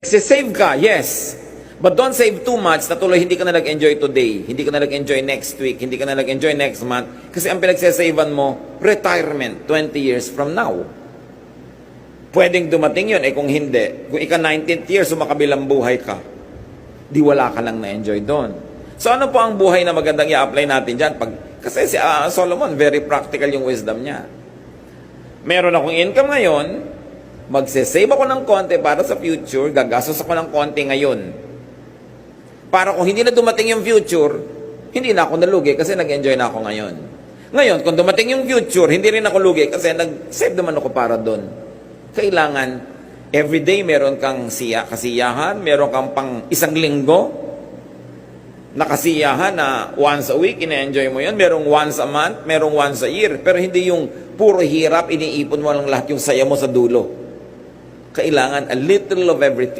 Save ka, yes. But don't save too much na tuloy hindi ka na nag-enjoy today, hindi ka na nag-enjoy next week, hindi ka na nag-enjoy next month. Kasi ang pinagsasavean mo, retirement 20 years from now. Pwedeng dumating yun, kung hindi, kung ika 19th year, sumakabilang buhay ka, di wala ka lang na-enjoy doon. So ano po ang buhay na magandang i-apply natin dyan? Kasi si Solomon, very practical yung wisdom niya. Meron akong income ngayon, magsasave ako ng konti para sa future, gagastos ako ng konti ngayon. Para kung hindi na dumating yung future, hindi na ako nalugi kasi nag-enjoy na ako ngayon. Ngayon, kung dumating yung future, hindi rin ako lugi kasi nag-save naman ako para doon. Kailangan, everyday meron kang kasiyahan, meron kang pang isang linggo, na kasiyahan na once a week, ina-enjoy mo yun. Merong once a month, merong once a year. Pero hindi yung puro hirap, iniipon mo lang lahat yung saya mo sa dulo. Kailangan a little of everything.